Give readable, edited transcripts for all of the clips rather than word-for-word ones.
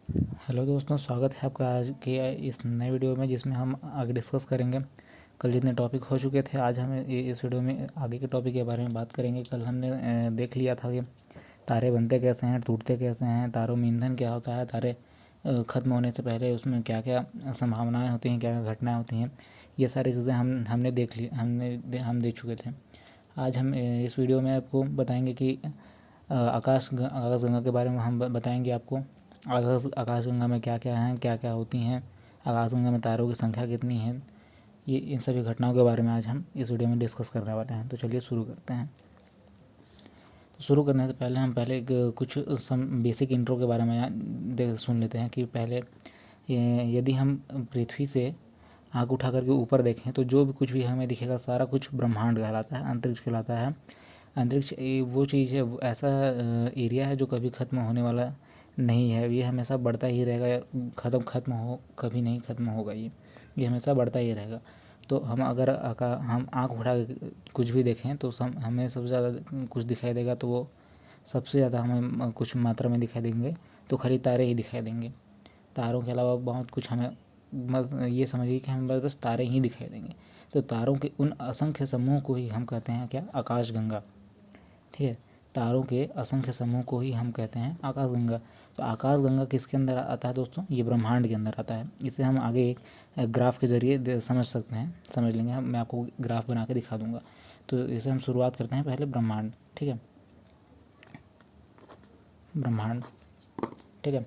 Hello दोस्तों, स्वागत है आपका आज के इस नए वीडियो में, जिसमें हम आगे डिस्कस करेंगे। कल जितने टॉपिक हो चुके थे, आज हम इस वीडियो में आगे के टॉपिक के बारे में बात करेंगे। कल हमने देख लिया था कि तारे बनते कैसे हैं, टूटते कैसे हैं, तारों में ईंधन क्या होता है, तारे ख़त्म होने से पहले उसमें क्या क्या संभावनाएँ होती हैं, क्या क्या घटनाएँ होती हैं। ये सारी चीज़ें हमने देख ली, हम देख चुके थे। आज हम इस वीडियो में आपको बताएंगे कि आकाशगंगा के बारे में हम बताएंगे आपको। आकाशगंगा में क्या क्या हैं, क्या क्या होती हैं, आकाशगंगा में तारों की संख्या कितनी है, ये इन सभी घटनाओं के बारे में आज हम इस वीडियो में डिस्कस करने वाले हैं। तो चलिए शुरू करते हैं। तो शुरू करने से पहले हम कुछ बेसिक इंट्रो के बारे में सुन लेते हैं कि पहले यदि हम पृथ्वी से आँख उठा करके ऊपर देखें तो जो भी कुछ भी हमें दिखेगा सारा कुछ ब्रह्मांड कहलाता है, अंतरिक्ष कहलाता है। अंतरिक्ष वो चीज़ है, ऐसा एरिया है जो कभी ख़त्म होने वाला नहीं है। ये हमेशा बढ़ता ही रहेगा, ख़त्म हो कभी नहीं ख़त्म होगा। ये हमेशा बढ़ता ही रहेगा। तो हम अगर हम आँख उठा के कुछ भी देखें तो हमें सबसे ज़्यादा कुछ दिखाई देगा, तो वो सबसे ज़्यादा हमें कुछ मात्रा में दिखाई देंगे तो खाली तारे ही दिखाई देंगे। तारों के अलावा बहुत कुछ हमें ये समझिए कि हमें बस तारे ही दिखाई देंगे। तो तारों के उन असंख्य समूह को ही हम कहते हैं क्या, आकाशगंगा। ठीक है, तारों के असंख्य समूह को ही हम कहते हैं आकाशगंगा। तो आकाशगंगा किसके अंदर आता है दोस्तों, ये ब्रह्मांड के अंदर आता है। इसे हम आगे एक ग्राफ के ज़रिए समझ सकते हैं, समझ लेंगे हम। मैं आपको ग्राफ बना के दिखा दूंगा। तो इसे हम शुरुआत करते हैं पहले ब्रह्मांड। ठीक है, ब्रह्मांड। ठीक है,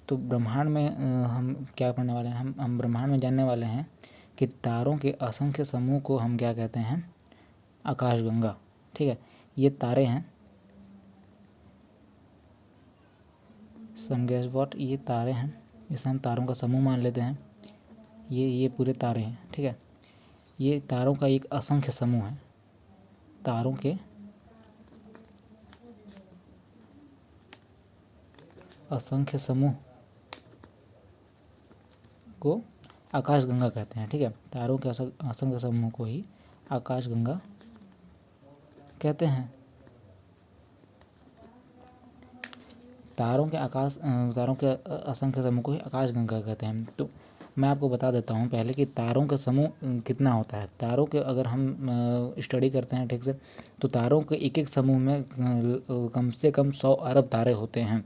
तो ब्रह्मांड में हम क्या पढ़ने वाले हैं, हम ब्रह्मांड में जानने वाले हैं कि तारों के असंख्य समूह को हम क्या कहते हैं, आकाशगंगा। ठीक है, ये तारे हैं, सम गैस वॉट, ये तारे हैं, इसे हम तारों का समूह मान लेते हैं। ये पूरे तारे हैं। ठीक है, ये तारों का एक असंख्य समूह है। तारों के असंख्य समूह को आकाशगंगा कहते हैं। ठीक है, तारों के असंख्य समूह को ही आकाशगंगा कहते हैं। तारों के असंख्य समूह को ही आकाशगंगा कहते हैं। तो मैं आपको बता देता हूँ पहले कि तारों का समूह कितना होता है। तारों के अगर हम स्टडी करते हैं ठीक से, तो तारों के एक एक समूह में कम से कम 100 अरब तारे होते हैं।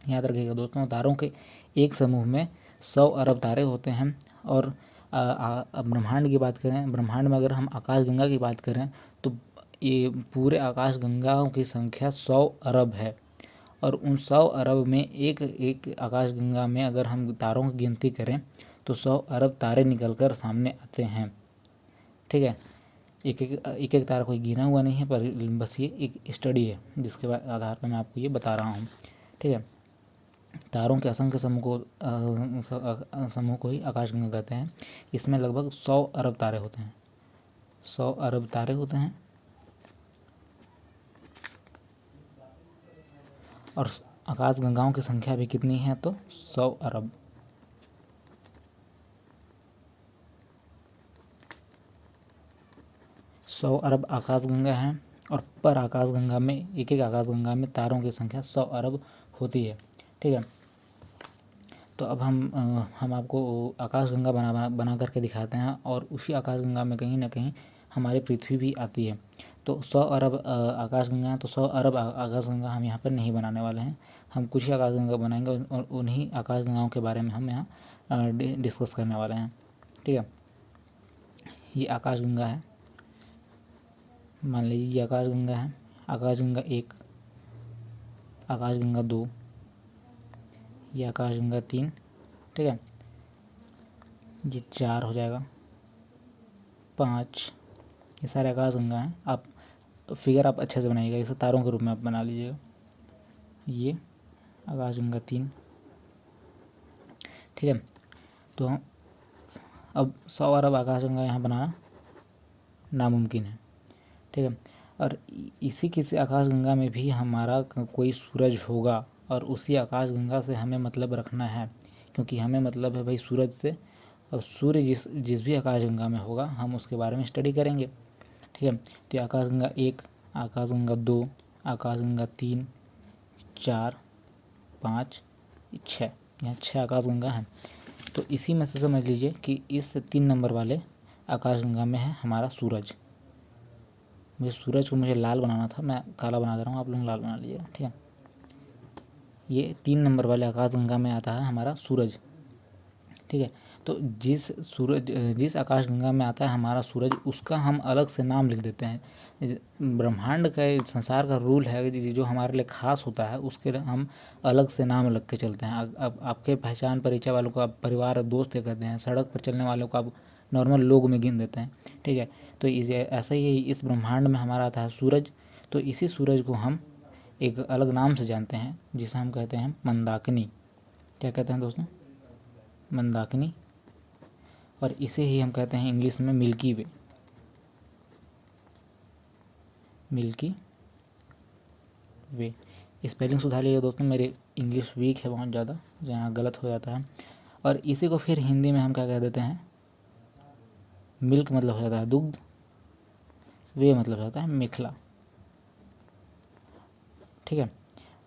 याद रखिएगा दोस्तों, तारों के एक समूह में 100 अरब तारे होते हैं। और ब्रह्मांड की बात करें, ब्रह्मांड में अगर हम आकाशगंगा की बात करें तो ये पूरे आकाशगंगाओं की संख्या 100 अरब है। और उन 100 अरब में एक एक आकाशगंगा में अगर हम तारों की गिनती करें तो 100 अरब तारे निकलकर सामने आते हैं। ठीक है, एक एक तारा कोई गिना हुआ नहीं है, पर बस ये एक स्टडी है जिसके आधार पर मैं आपको ये बता रहा हूँ। ठीक है, तारों के असंख्य समूह को ही आकाशगंगा कहते हैं। इसमें लगभग 100 अरब तारे होते हैं। 100 अरब तारे होते हैं। और आकाशगंगाओं की संख्या भी कितनी है, तो 100 अरब। 100 अरब आकाशगंगा हैं। और पर आकाशगंगा में, एक एक आकाशगंगा में तारों की संख्या 100 अरब होती है। ठीक है, तो अब हम आपको आकाशगंगा बना करके दिखाते हैं। और उसी आकाशगंगा में कहीं ना कहीं हमारी पृथ्वी भी आती है। तो 100 अरब आकाशगंगा हैं, तो 100 अरब आकाशगंगा हम यहाँ पर नहीं बनाने वाले हैं। हम कुछ ही आकाशगंगा बनाएंगे और उन्हीं आकाशगंगाओं के बारे में हम यहाँ डिस्कस करने वाले हैं। ठीक है, ये आकाशगंगा है, मान लीजिए ये आकाशगंगा है। आकाशगंगा 1, आकाशगंगा 2, ये आकाशगंगा 3। ठीक है, ये 4 हो जाएगा, 5। ये सारे आकाशगंगा हैं। आप फिगर आप अच्छे से बनाइएगा, इसे तारों के रूप में आप बना लीजिएगा। ये आकाशगंगा 3। ठीक है, तो अब 100 अरब आकाशगंगा यहाँ बनाना नामुमकिन है। ठीक है, और इसी किसी आकाशगंगा में भी हमारा कोई सूरज होगा, और उसी आकाशगंगा से हमें मतलब रखना है, क्योंकि हमें मतलब है भाई सूरज से। और सूर्य जिस भी आकाशगंगा में होगा हम उसके बारे में स्टडी करेंगे। ठीक है, तो आकाशगंगा 1, आकाशगंगा 2, आकाशगंगा 3, 4, 5, 6। यहाँ 6 आकाशगंगा हैं। तो इसी में से समझ लीजिए कि इस 3 नंबर वाले आकाशगंगा में है हमारा सूरज। सूरज को मुझे लाल बनाना था, मैं काला बना दे रहा हूँ, आप लोग लाल बना लीजिएगा, ठीक है। ये 3 नंबर वाले आकाशगंगा में आता है हमारा सूरज, ठीक है। तो जिस आकाशगंगा में आता है हमारा सूरज, उसका हम अलग से नाम लिख देते हैं। ब्रह्मांड का, संसार का रूल है कि जो हमारे लिए खास होता है उसके लिए हम अलग से नाम लग के चलते हैं। अब आपके पहचान परिचय वालों को आप परिवार और दोस्त कहते हैं, सड़क पर चलने वालों को आप नॉर्मल लोग में गिन देते हैं, ठीक है। तो ऐसा ही इस ब्रह्मांड में हमारा आता है सूरज। तो इसी सूरज को हम एक अलग नाम से जानते हैं, जिसे हम कहते हैं मंदाकिनी। क्या कहते हैं दोस्तों? मंदाकिनी। और इसे ही हम कहते हैं इंग्लिश में मिल्की वे। मिल्की वे। स्पेलिंग सुधार लीजिए दोस्तों, मेरे इंग्लिश वीक है बहुत ज़्यादा, जहाँ गलत हो जाता है। और इसी को फिर हिंदी में हम क्या कह देते हैं? मिल्क मतलब हो जाता है दुग्ध, वे मतलब होता है मेखला, ठीक है।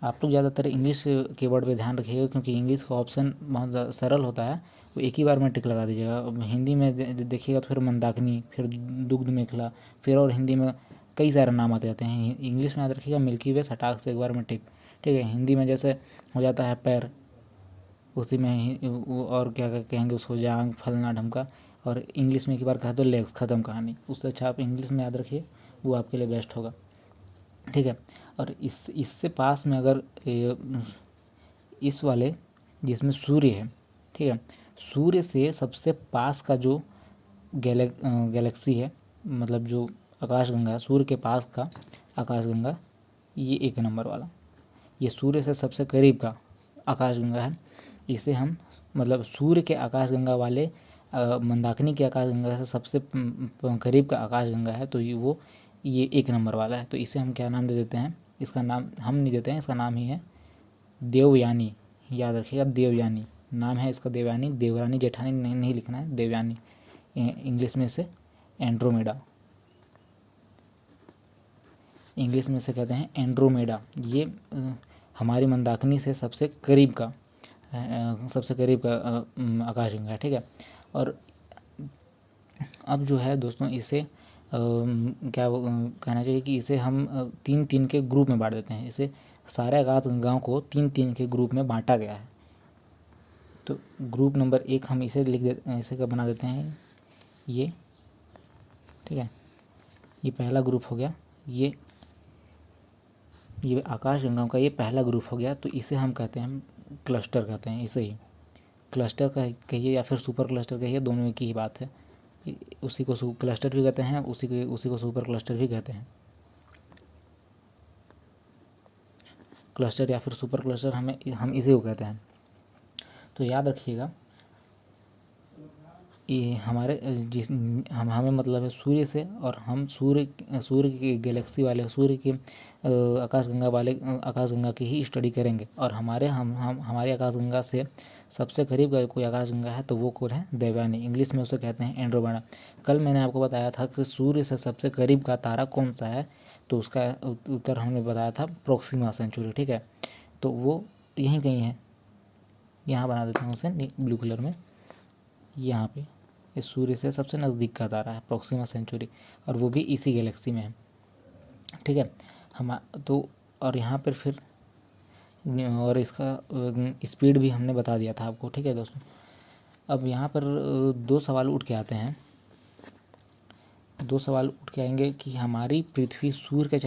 आप लोग ज़्यादातर इंग्लिश कीवर्ड पे ध्यान रखिएगा, क्योंकि इंग्लिश का ऑप्शन बहुत ज़्यादा सरल होता है, वो एक ही बार में टिक लगा दीजिएगा। अब हिंदी में देखिएगा तो फिर मंदाकिनी, फिर दुग्ध मेखला, फिर और हिंदी में कई सारे नाम आते जाते हैं। इंग्लिश में याद रखिएगा मिल्की वे, सटाक से एक बार में टिक, ठीक है। हिंदी में जैसे हो जाता है पैर, उसी में और क्या कहेंगे उसको, जांग, फलना ढमका। और इंग्लिश में एक बार कहा तो लेग्स, ख़त्म कहानी। उससे अच्छा आप इंग्लिश में याद रखिए, वो आपके लिए बेस्ट होगा, ठीक है। और इससे पास में अगर इस वाले जिसमें सूर्य है, ठीक है, सूर्य से सबसे पास का जो गैलेक्सी है, मतलब जो आकाशगंगा है, सूर्य के पास का आकाशगंगा, ये 1 नंबर वाला, ये सूर्य से सबसे करीब का आकाशगंगा है। इसे हम, मतलब सूर्य के आकाशगंगा वाले मंदाकिनी के आकाशगंगा से सबसे करीब का आकाशगंगा है, तो ये 1 नंबर वाला है। तो इसे हम क्या नाम दे देते हैं? इसका नाम हम नहीं देते हैं, इसका नाम ही है देवयानी। याद रखिएगा, देवयानी नाम है इसका, देवयानी। देवरानी जेठानी नहीं लिखना है, देवयानी। इंग्लिश में से एंड्रोमेडा, इंग्लिश में से कहते हैं एंड्रोमेडा। ये हमारी मंदाकिनी से सबसे करीब का आकाशगंगा है, ठीक है। और अब जो है दोस्तों, इसे क्या कहना चाहिए कि इसे हम 3-3 के ग्रुप में बांट देते हैं। इसे सारे आकाशगंगाओं को 3-3 के ग्रुप में बांटा गया है। तो ग्रुप नंबर 1 हम इसे इसे का बना देते हैं ये, ठीक है। ये पहला ग्रुप हो गया, ये आकाशगंगाओं का ये पहला ग्रुप हो गया। तो इसे हम कहते हैं क्लस्टर, कहते हैं इसे ही क्लस्टर का कहिए या फिर सुपर क्लस्टर कहिए, दोनों की ही बात है। उसी को क्लस्टर भी कहते हैं, उसी को सुपर क्लस्टर भी कहते हैं। क्लस्टर या फिर सुपर क्लस्टर हम इसी को कहते हैं। तो याद रखिएगा, ये हमारे हमें मतलब है सूर्य से, और हम सूर्य की गैलेक्सी वाले, सूर्य के आकाशगंगा की ही स्टडी करेंगे। और हमारे आकाशगंगा से सबसे करीब का कोई आकाशगंगा है, तो वो कौन है? देवयानी। इंग्लिश में उसे कहते हैं एंड्रोमेडा। कल मैंने आपको बताया था कि सूर्य से सबसे करीब का तारा कौन सा है, तो उसका उत्तर हमने बताया था प्रोक्सिमा सेंचुरी, ठीक है। तो वो यहीं कहीं है, यहाँ बना देते हैं उसे ब्लू कलर में, यहाँ पे इस सूर्य से सबसे नज़दीक का तारा है प्रोक्सिमा सेंचुरी, और वो भी इसी गैलेक्सी में है, ठीक है। हम तो और यहाँ पर फिर और इसका स्पीड भी हमने बता दिया था आपको, ठीक है दोस्तों। अब यहाँ पर 2 सवाल उठ के आते हैं, 2 सवाल उठ के आएंगे कि हमारी पृथ्वी सूर्य का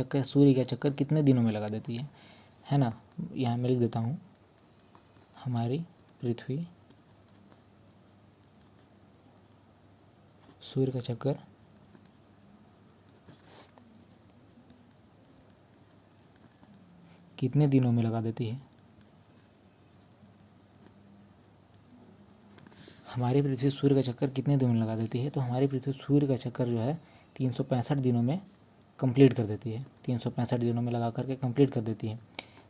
चक्कर कितने दिनों में लगा देती है ना। यहाँ मैं लिख देता हूँ, हमारी पृथ्वी सूर्य का चक्कर कितने दिनों में लगा देती है? हमारी पृथ्वी सूर्य का चक्कर कितने दिनों में लगा देती है? तो हमारी पृथ्वी सूर्य का चक्कर जो है 365 दिनों में कंप्लीट कर देती है, 365 दिनों में लगा करके कंप्लीट कर देती है।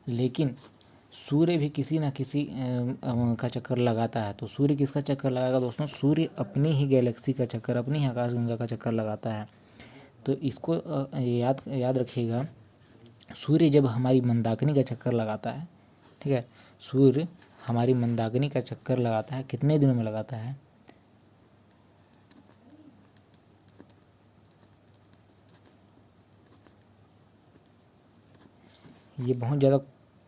लेकिन सूर्य भी किसी न किसी का चक्कर लगाता है। तो सूर्य किसका चक्कर लगाएगा दोस्तों? सूर्य अपनी ही गैलेक्सी का चक्कर, अपनी ही आकाशगंगा का चक्कर लगाता है। तो इसको याद रखिएगा, सूर्य जब हमारी मंदाकिनी का चक्कर लगाता है, ठीक है, सूर्य हमारी मंदाकिनी का चक्कर लगाता है कितने दिनों में लगाता है? ये बहुत ज़्यादा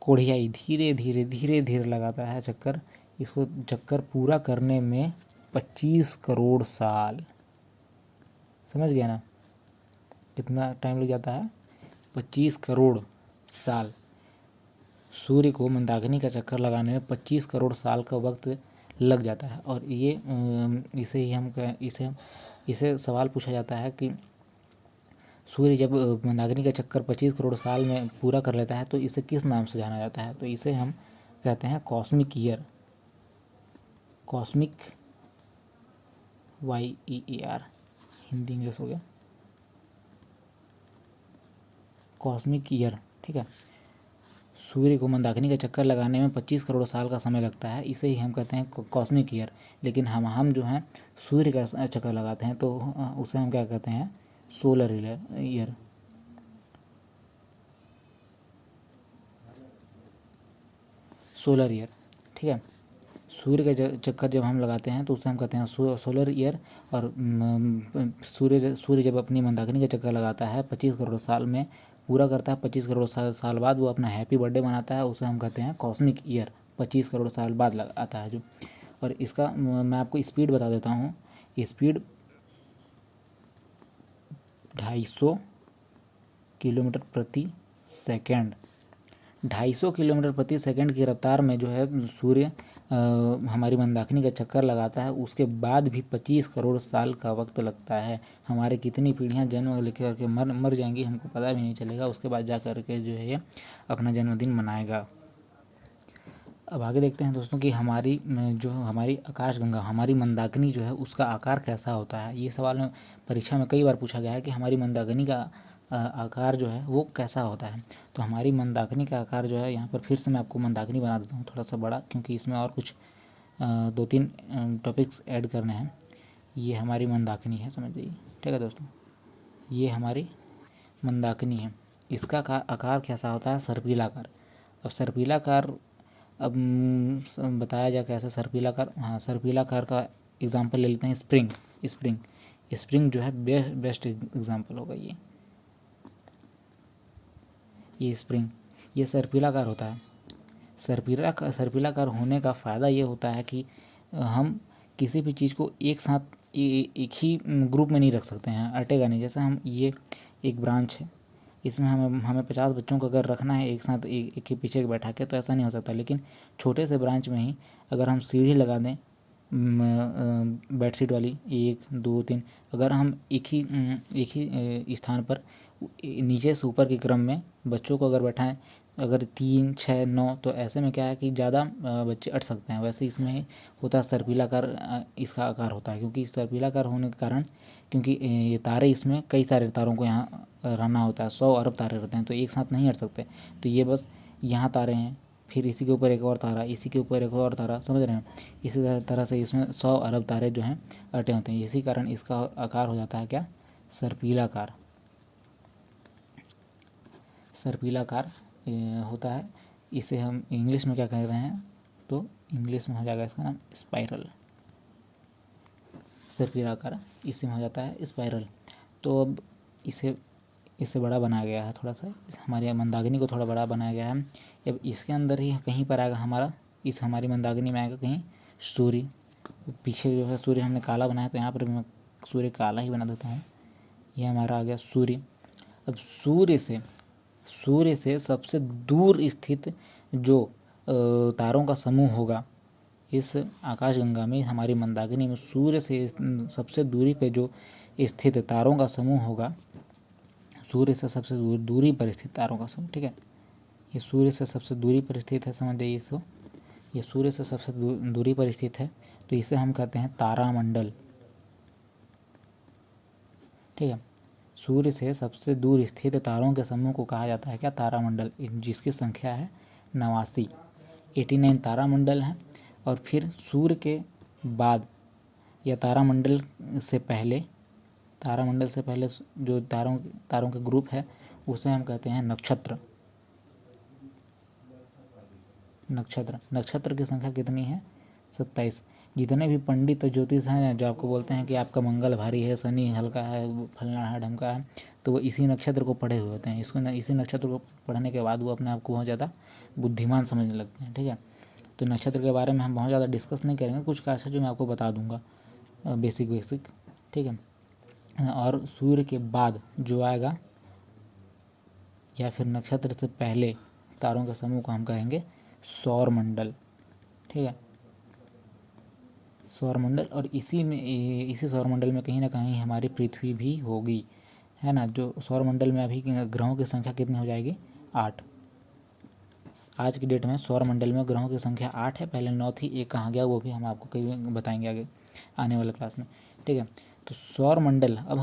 कोढ़ियाई धीरे धीरे धीरे धीरे लगाता है चक्कर। इसको चक्कर पूरा करने में 25 करोड़ साल, समझ गया ना कितना टाइम लग जाता है? 25 करोड़ साल। सूर्य को मंदाकिनी का चक्कर लगाने में 25 करोड़ साल का वक्त लग जाता है। और ये इसे ही हम इसे सवाल पूछा जाता है कि सूर्य जब मंदाकिनी का चक्कर 25 करोड़ साल में पूरा कर लेता है तो इसे किस नाम से जाना जाता है? तो इसे हम कहते हैं cosmic year. Cosmic YEAR, Hindi English हो गया, कॉस्मिक ईयर। ठीक है, सूर्य को मंदाकिनी का चक्कर लगाने में 25 करोड़ साल का समय लगता है, इसे ही हम कहते हैं कॉस्मिक ईयर। लेकिन हम जो हैं सूर्य का चक्कर लगाते हैं तो उसे हम क्या कहते हैं? Solar year. सोलर ईयर, ठीक है। सूर्य का चक्कर जब हम लगाते हैं तो उसे हम कहते हैं सोलर ईयर। और सूर्य जब अपनी मंदाकिनी का चक्कर लगाता है 25 करोड़ साल में पूरा करता है, 25 करोड़ साल बाद वो अपना हैप्पी बर्थडे मनाता है, उसे हम कहते हैं कॉस्मिक ईयर। 25 करोड़ साल बाद आता है जो। और इसका मैं आपको स्पीड बता देता हूँ। स्पीड 250 किलोमीटर प्रति सेकेंड। 250 किलोमीटर प्रति सेकंड की रफ्तार में जो है सूर्य हमारी मंदाकिनी का चक्कर लगाता है, उसके बाद भी 25 करोड़ साल का वक्त लगता है। हमारे कितनी पीढ़ियां जन्म लेकर के मर जाएंगी हमको पता भी नहीं चलेगा। उसके बाद जा कर के जो है ये अपना जन्मदिन मनाएगा। अब आगे देखते हैं दोस्तों कि हमारी आकाशगंगा, हमारी मंदाकिनी जो है उसका आकार कैसा होता है। ये सवाल में परीक्षा में कई बार पूछा गया है कि हमारी मंदाकिनी का आकार जो है वो कैसा होता है। तो हमारी मंदाकिनी का आकार जो है, यहाँ पर फिर से मैं आपको मंदाकिनी बना देता हूँ थोड़ा सा बड़ा, क्योंकि इसमें और कुछ 2-3 टॉपिक्स ऐड करने हैं। ये हमारी मंदाकिनी है, समझ लीजिए। ठीक है दोस्तों, ये हमारी मंदाकिनी है। इसका आकार कैसा होता है? सर्पिलाकार। अब सर्पिलाकार, अब बताया जाए कैसे सर्पिलाकार। हाँ, सर्पिलाकार का एग्जांपल ले लेते हैं स्प्रिंग जो है बेस्ट एग्जांपल होगा ये स्प्रिंग। ये सर्पिलाकार होता है। सर्पिलाकार होने का फ़ायदा ये होता है कि हम किसी भी चीज़ को एक साथ एक ही ग्रुप में नहीं रख सकते हैं, अटेगा नहीं। जैसे हम ये एक ब्रांच है, इसमें हमें 50 बच्चों को अगर रखना है एक साथ एक के पीछे एक बैठा के, तो ऐसा नहीं हो सकता। लेकिन छोटे से ब्रांच में ही अगर हम सीढ़ी लगा दें बेडशीट वाली 1 2 3, अगर हम एक ही स्थान पर नीचे से ऊपर के क्रम में बच्चों को अगर बैठाएं, अगर 3 6 9, तो ऐसे में क्या है कि ज़्यादा बच्चे अट सकते हैं। वैसे इसमें होता है सर्पिलाकार, इसका आकार होता है। क्योंकि सर्पिलाकार होने के कारण, क्योंकि ये तारे, इसमें कई सारे तारों को यहाँ रहना होता है, 100 अरब तारे रहते हैं, तो एक साथ नहीं हट सकते। तो ये बस यहाँ तारे हैं, फिर इसी के ऊपर एक और तारा, इसी के ऊपर एक और तारा, समझ रहे हैं। इसी तरह से इसमें 100 अरब तारे जो हैं अटे होते हैं। इसी कारण इसका आकार हो जाता है क्या? सर्पिलाकार। सर्पिलाकार होता है। इसे हम इंग्लिश में क्या कह रहे हैं? तो इंग्लिश में हो जाएगा इसका नाम स्पाइरल। सर्पिलाकार इसी में हो जाता है स्पाइरल। तो अब इसे बड़ा बनाया गया है थोड़ा सा, हमारी मंदाकिनी को थोड़ा बड़ा बनाया गया है। अब इसके अंदर ही कहीं पर आएगा हमारा, हमारी मंदाकिनी में आएगा कहीं सूर्य। पीछे जो है सूर्य हमने काला बनाया, तो यहाँ पर भी मैं सूर्य काला ही बना देता हूँ। ये हमारा आ गया सूर्य। अब सूर्य से सबसे दूर स्थित जो तारों का समूह होगा इस आकाशगंगा में, हमारी मंदाकिनी में, सूर्य से सबसे दूरी पे जो स्थित तारों का समूह होगा, सूर्य से सबसे दूरी पर स्थित तारों का समूह, ठीक है। ये सूर्य से सबसे दूरी पर स्थित है, समझ जाइए इसको। ये सूर्य से सबसे दूरी पर स्थित है, तो इसे हम कहते हैं तारामंडल, ठीक है। सूर्य से सबसे दूर स्थित तारों के समूह को कहा जाता है क्या? तारामंडल, जिसकी संख्या है 89 तारामंडल हैं। और फिर सूर्य के बाद या तारामंडल से पहले जो तारों के ग्रुप है, उसे हम कहते हैं नक्षत्र। नक्षत्र, नक्षत्र की संख्या कितनी है? 27। जितने भी पंडित ज्योतिष हैं जो आपको बोलते हैं कि आपका मंगल भारी है, शनि हल्का है, फलना है ढमका है, तो वो इसी नक्षत्र को पढ़े हुए होते हैं। इसी नक्षत्र को पढ़ने के बाद वो अपने आप को बहुत ज़्यादा बुद्धिमान समझने लगते हैं। ठीक है, तो नक्षत्र के बारे में हम बहुत ज़्यादा डिस्कस नहीं करेंगे, कुछ का जो मैं आपको बता दूंगा बेसिक। ठीक है, और सूर्य के बाद जो आएगा या फिर नक्षत्र से पहले तारों के समूह को हम कहेंगे सौर मंडल। ठीक है, सौर मंडल, और इसी सौर मंडल में कहीं ना कहीं हमारी पृथ्वी भी होगी, है ना। जो सौर मंडल में अभी ग्रहों की संख्या कितनी हो जाएगी? 8। आज की डेट में सौर मंडल में ग्रहों की संख्या 8 है। पहले 9 थी, एक कहाँ गया वो भी हम आपको कहीं बताएंगे आगे आने वाले क्लास में। ठीक है, तो सौर मंडल अब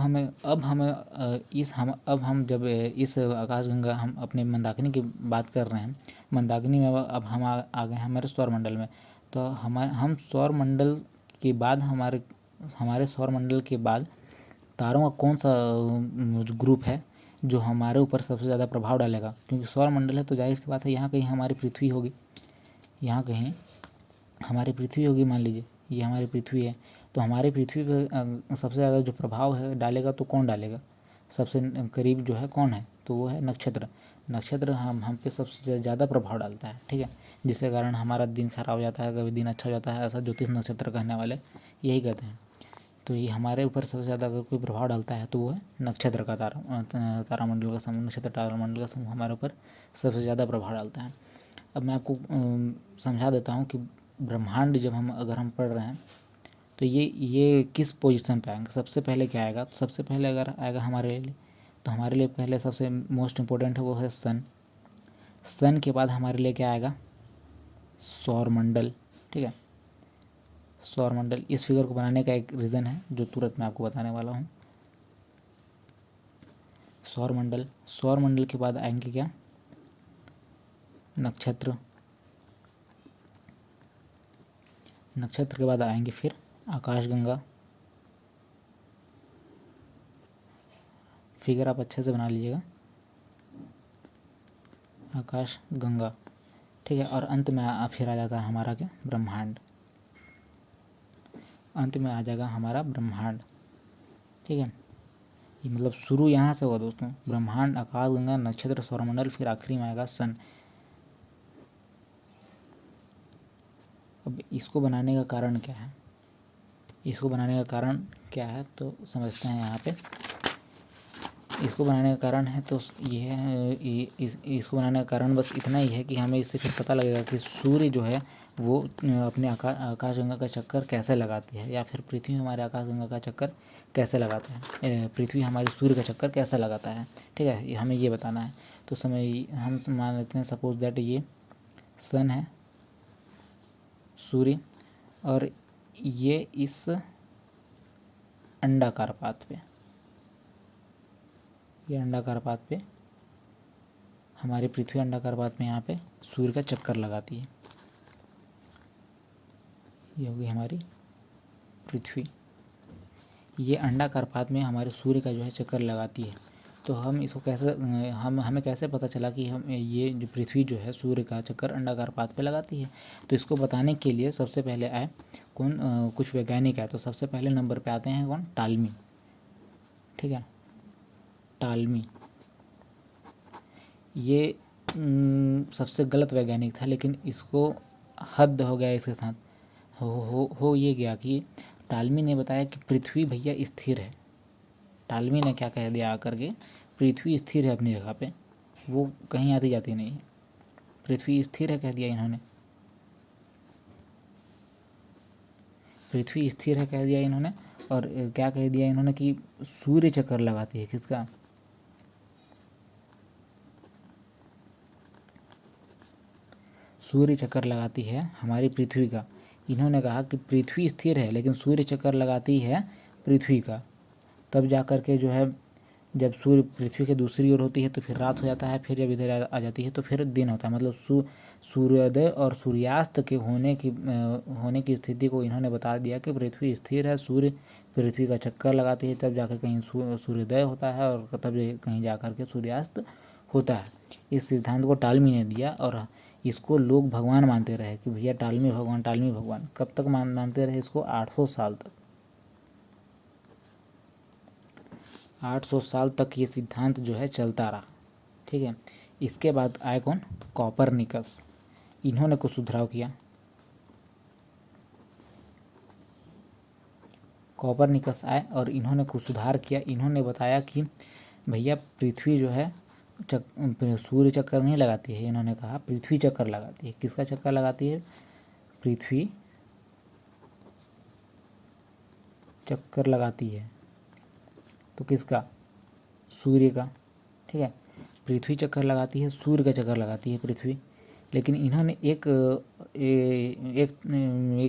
हम जब इस आकाशगंगा हम अपने मंदाकिनी की बात कर रहे हैं, मंदाकिनी में अब हम आ गए हैं हमारे सौर मंडल में। तो हम सौर मंडल के बाद हमारे सौर मंडल के बाद तारों का कौन सा ग्रुप है जो हमारे ऊपर सबसे ज़्यादा प्रभाव डालेगा? क्योंकि सौर मंडल है तो जाहिर सी बात है यहाँ कहीं हमारी पृथ्वी होगी, यहाँ कहीं हमारी पृथ्वी होगी। मान लीजिए ये हमारी पृथ्वी है, तो हमारी पृथ्वी पर सबसे ज़्यादा जो प्रभाव है डालेगा तो कौन डालेगा? सबसे करीब जो है कौन है? तो वो है नक्षत्र। नक्षत्र हम पे सबसे ज़्यादा प्रभाव डालता है। ठीक है, जिसके कारण हमारा दिन खराब हो जाता है, कभी दिन अच्छा हो जाता है, ऐसा ज्योतिष नक्षत्र कहने वाले यही कहते हैं। तो ये हमारे ऊपर सबसे ज़्यादा अगर कोई प्रभाव डालता है तो वो है नक्षत्र का तारामंडल का समूह, नक्षत्र तारामंडल का समूह हमारे ऊपर सबसे ज़्यादा प्रभाव डालता है। अब मैं आपको समझा देता हूँ कि ब्रह्मांड जब अगर हम पढ़ रहे हैं तो ये किस पोजीशन पे आएंगे। सबसे पहले क्या आएगा? तो सबसे पहले अगर आएगा हमारे लिए, तो हमारे लिए पहले सबसे मोस्ट इम्पोर्टेंट है वो है सन। सन के बाद हमारे लिए क्या आएगा? सौर मंडल। ठीक है, सौर मंडल। इस फिगर को बनाने का एक रीज़न है जो तुरंत मैं आपको बताने वाला हूँ। सौर मंडल, सौर मंडल के बाद आएंगे क्या? नक्षत्र। नक्षत्र के बाद आएंगे फिर आकाशगंगा। फिगर आप अच्छे से बना लीजिएगा, आकाशगंगा। ठीक है, और अंत में फिर आ जाता है हमारा क्या? ब्रह्मांड। अंत में आ जाएगा हमारा ब्रह्मांड। ठीक है, ये मतलब शुरू यहाँ से हुआ दोस्तों, ब्रह्मांड, आकाशगंगा, नक्षत्र, सौरमंडल, फिर आखिरी में आएगा सन। अब इसको बनाने का कारण क्या है? इसको बनाने का कारण क्या है तो समझते हैं यहाँ पे। इसको बनाने का कारण है तो ये है, इसको बनाने का कारण बस इतना ही है कि हमें इससे फिर पता लगेगा कि सूर्य जो है वो अपने आकाशगंगा का चक्कर कैसे लगाती है, या फिर पृथ्वी हमारे आकाशगंगा का चक्कर कैसे लगाता है, पृथ्वी हमारे सूर्य का चक्कर कैसे लगाता है। ठीक है, हमें ये बताना है। तो हम मान लेते हैं सपोज दैट ये सन है, सूर्य, और ये इस अंडाकार पात पे, ये अंडाकार पात पे हमारी पृथ्वी अंडाकार पात में यहाँ पे सूर्य का चक्कर लगाती है। ये होगी हमारी पृथ्वी, ये अंडाकार पात में हमारे सूर्य का जो है चक्कर लगाती है। तो हम इसको कैसे हमें कैसे पता चला कि हम ये जो पृथ्वी जो है सूर्य का चक्कर अंडाकार पात पे लगाती है? तो इसको बताने के लिए सबसे पहले आए कुछ वैज्ञानिक आए। तो सबसे पहले नंबर पे आते हैं कौन? टालमी। ठीक है, टालमी ये सबसे गलत वैज्ञानिक था, लेकिन इसको हद हो गया इसके साथ। हो ये गया कि टालमी ने बताया कि पृथ्वी भैया स्थिर है। टालमी ने क्या कह दिया आकर के? पृथ्वी स्थिर है अपनी जगह पे, वो कहीं आती जाती नहीं है, पृथ्वी स्थिर है कह दिया इन्होंने। पृथ्वी स्थिर है कह दिया इन्होंने, और क्या कह दिया इन्होंने कि सूर्य चक्कर लगाती है। किसका? सूर्य चक्कर लगाती है हमारी पृथ्वी का। इन्होंने कहा कि पृथ्वी स्थिर है लेकिन सूर्य चक्कर लगाती है पृथ्वी का। तब जा कर के जो है जब सूर्य पृथ्वी के दूसरी ओर होती है तो फिर रात हो जाता है, फिर जब इधर आ जाती है तो फिर दिन होता है। मतलब सूर्योदय और सूर्यास्त के होने की स्थिति को इन्होंने बता दिया कि पृथ्वी स्थिर है, सूर्य पृथ्वी का चक्कर लगाती है, तब जाकर कहीं सूर्योदय होता है और तब कहीं जा कर के सूर्यास्त होता है। इस सिद्धांत को टालमी ने दिया, और इसको लोग भगवान मानते रहे कि भैया टालमी भगवान, टालमी भगवान। कब तक मानते रहे इसको? 800 साल तक। 800 साल तक ये सिद्धांत जो है चलता रहा। ठीक है। इसके बाद आए कौन? कॉपरनिकस। इन्होंने कुछ सुधार किया। कॉपरनिकस आए और इन्होंने कुछ सुधार किया। इन्होंने बताया कि भैया पृथ्वी जो है सूर्य चक्कर नहीं लगाती है। इन्होंने कहा पृथ्वी चक्कर लगाती है। किसका चक्कर लगाती है? पृथ्वी चक्कर लगाती है। तो किसका? सूर्य का। ठीक है। पृथ्वी चक्कर लगाती है, सूर्य का चक्कर लगाती है पृथ्वी। लेकिन इन्होंने एक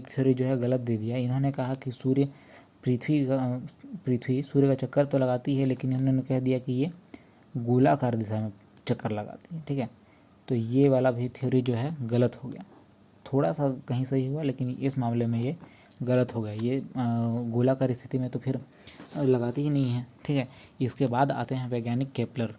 थ्योरी जो है गलत दे दिया। इन्होंने कहा कि पृथ्वी सूर्य का चक्कर तो लगाती है, लेकिन इन्होंने कह दिया कि ये गोलाकार दिशा में चक्कर लगाती है। ठीक है। तो ये वाला भी थ्योरी जो है गलत हो गया। थोड़ा सा कहीं सही हुआ, लेकिन इस मामले में ये गलत हो गया। ये गोलाकार स्थिति में तो फिर लगाती ही नहीं है। ठीक है। इसके बाद आते हैं वैज्ञानिक केपलर।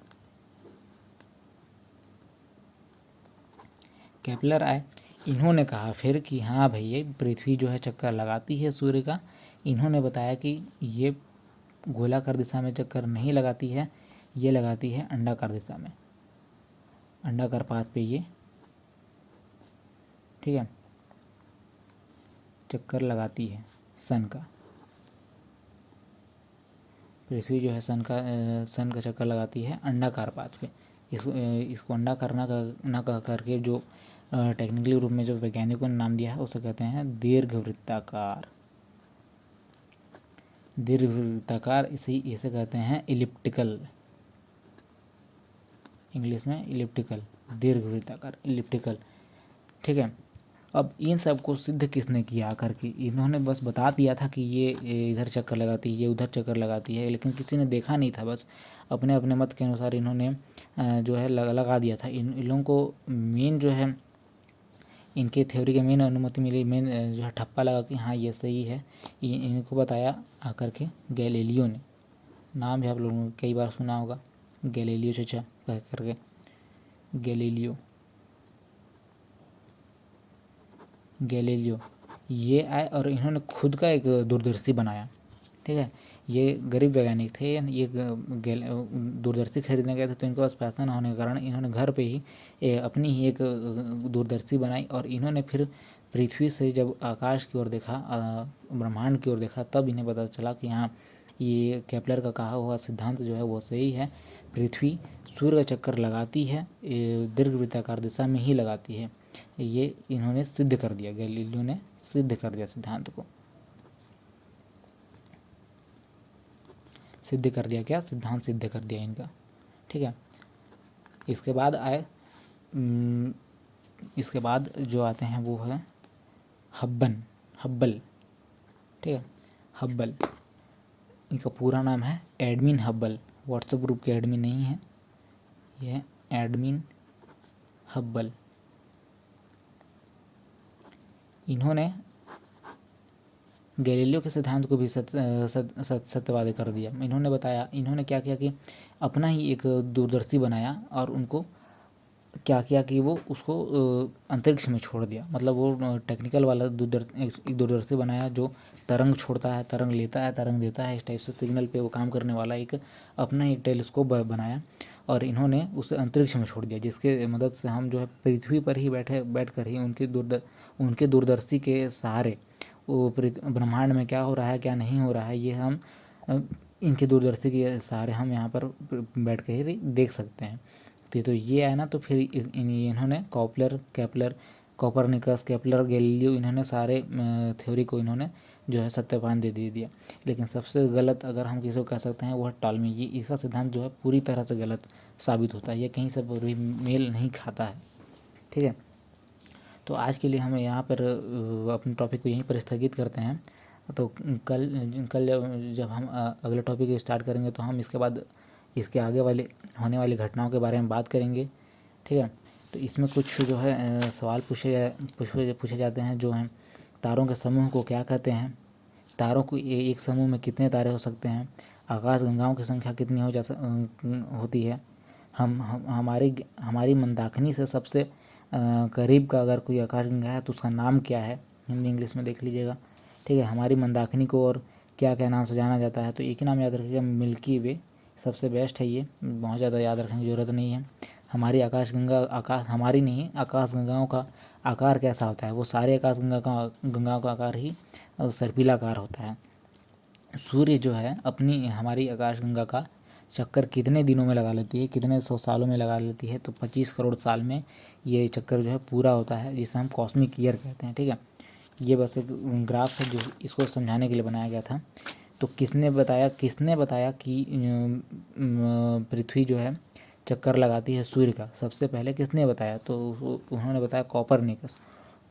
केपलर आए। इन्होंने कहा फिर कि हाँ भैया पृथ्वी जो है चक्कर लगाती है सूर्य का। इन्होंने बताया कि ये गोलाकार दिशा में चक्कर नहीं लगाती है, ये लगाती है अंडाकार दिशा में, अंडाकार पाथ पे ये, ठीक है, चक्कर लगाती है सन का। पृथ्वी जो है सन का चक्कर लगाती है अंडाकार पाथ पे। इसको अंडाकार ना कह करके जो टेक्निकली रूप में जो वैज्ञानिकों ने नाम दिया है उसे कहते हैं दीर्घवृत्ताकार। दीर्घवृत्ताकार इसे कहते हैं इलिप्टिकल। इंग्लिश में इलिप्टिकल, दीर्घवृत्ताकार, इलिप्टिकल। ठीक है। अब इन सब को सिद्ध किसने किया आकर के? इन्होंने बस बता दिया था कि ये इधर चक्कर लगाती है, ये उधर चक्कर लगाती है, लेकिन किसी ने देखा नहीं था। बस अपने अपने मत के अनुसार इन्होंने जो है लगा दिया था। इन लोगों को मेन जो है इनके थ्योरी के मेन अनुमति मिली, मेन जो है ठप्पा लगा कि हाँ ये सही है, इनको बताया आकर के गैलीलियो ने। नाम भी आप लोगों ने कई बार सुना होगा, गैलीलियो चचा कह करके, गैलीलियो ये आए और इन्होंने खुद का एक दूरदर्शी बनाया। ठीक है। ये गरीब वैज्ञानिक थे। ये दूरदर्शी खरीदने गए थे, तो इनके पास पैसा ना होने के कारण इन्होंने घर पे ही अपनी ही एक दूरदर्शी बनाई। और इन्होंने फिर पृथ्वी से जब आकाश की ओर देखा, ब्रह्मांड की ओर देखा, तब इन्हें पता चला कि हाँ ये केपलर का कहा हुआ सिद्धांत जो है वो सही है। पृथ्वी सूर्य का चक्कर लगाती है, दीर्घवृत्ताकार दिशा में ही लगाती है। ये इन्होंने सिद्ध कर दिया, गैलीलियो ने सिद्ध कर दिया सिद्धांत को। सिद्ध कर दिया क्या? सिद्धांत सिद्ध कर दिया इनका। ठीक है। इसके बाद इसके बाद जो आते हैं वो है हब्बल। ठीक है। हब्बल, इनका पूरा नाम है एडमिन हब्बल। व्हाट्सएप ग्रुप के एडमिन नहीं है, ये है एडमिन हब्बल। इन्होंने गैलीलियो के सिद्धांत को भी सत्यवादी कर दिया। इन्होंने बताया, इन्होंने क्या किया कि अपना ही एक दूरदर्शी बनाया और उनको क्या किया कि वो उसको अंतरिक्ष में छोड़ दिया। मतलब वो टेक्निकल वाला एक दूरदर्शी बनाया जो तरंग छोड़ता है, तरंग लेता है, तरंग देता है, इस टाइप से सिग्नल पे वो काम करने वाला एक अपना एक टेलीस्कोप बनाया और इन्होंने उसे अंतरिक्ष में छोड़ दिया, जिसके मदद से हम जो है पृथ्वी पर ही बैठ कर ही उनके दूरदर्शी के सहारे वो ब्रह्मांड में क्या हो रहा है क्या नहीं हो रहा है ये हम इनके दूरदर्शी के सहारे हम यहाँ पर बैठ कर ही देख सकते हैं। तो ये आया ना, तो फिर इन्होंने केपलर, कॉपरनिकस, केपलर, गैलीलियो, इन्होंने सारे थ्योरी को इन्होंने जो है सत्यापान दे दिया। लेकिन सबसे गलत अगर हम किसी को कह सकते हैं वो है टॉलमी। ये इसका सिद्धांत जो है पूरी तरह से गलत साबित होता है, ये कहीं से भी मेल नहीं खाता है। ठीक है। तो आज के लिए हम यहाँ पर अपने टॉपिक को यहीं पर स्थगित करते हैं। तो कल जब हम अगले टॉपिक को स्टार्ट करेंगे तो हम इसके बाद इसके आगे वाले होने वाली घटनाओं के बारे में बात करेंगे। ठीक है। तो इसमें कुछ जो है सवाल पूछे जाते हैं, जो हैं तारों के समूह को क्या कहते हैं, तारों को एक समूह में कितने तारे हो सकते हैं, आकाशगंगाओं की संख्या कितनी होती है, हमारी मंदाकिनी से सबसे करीब का अगर कोई आकाशगंगा है तो उसका नाम क्या है, हिंदी इंग्लिश में देख लीजिएगा। ठीक है, हमारी मंदाकिनी को और क्या क्या नाम से जाना जाता है, तो एक ही नाम याद रखिएगा, मिल्की वे सबसे बेस्ट है। ये बहुत ज़्यादा याद रखने की ज़रूरत नहीं है। हमारी आकाशगंगा, आकाश हमारी नहीं, आकाशगंगाओं का आकार कैसा होता है, वो सारे गंगाओं का आकार ही सर्पिलाकार होता है। सूर्य जो है अपनी हमारी आकाशगंगा का चक्कर कितने दिनों में लगा लेती है, कितने सौ सालों में लगा लेती है, तो 25 करोड़ साल में ये चक्कर जो है पूरा होता है, जिसे हम कॉस्मिक ईयर कहते हैं। ठीक है, ये बस एक ग्राफ है जो इसको समझाने के लिए बनाया गया था। तो किसने बताया कि पृथ्वी जो है चक्कर लगाती है सूर्य का, सबसे पहले किसने बताया, तो उन्होंने बताया कॉपरनिकस।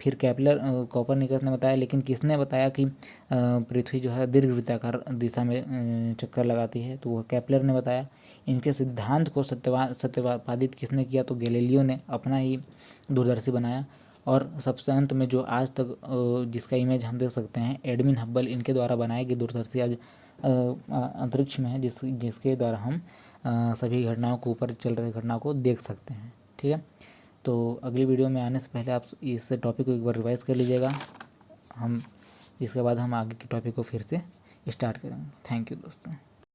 फिर कॉपरनिकस ने बताया, लेकिन किसने बताया कि पृथ्वी जो है दीर्घवृत्ताकार दिशा में चक्कर लगाती है, तो वह केपलर ने बताया। इनके सिद्धांत को सत्यापित किसने किया, तो गैलीलियो ने अपना ही दूरदर्शी बनाया। और सबसे अंत में जो आज तक जिसका इमेज हम देख सकते हैं, एडविन हब्बल, इनके द्वारा बनाई गई दूरदर्शी आज अंतरिक्ष में है, जिसके द्वारा हम सभी घटनाओं को, ऊपर चल रही घटनाओं को देख सकते हैं। ठीक है, तो अगली वीडियो में आने से पहले आप इस टॉपिक को एक बार रिवाइज कर लीजिएगा। इसके बाद हम आगे के टॉपिक को फिर से स्टार्ट करेंगे। थैंक यू दोस्तों।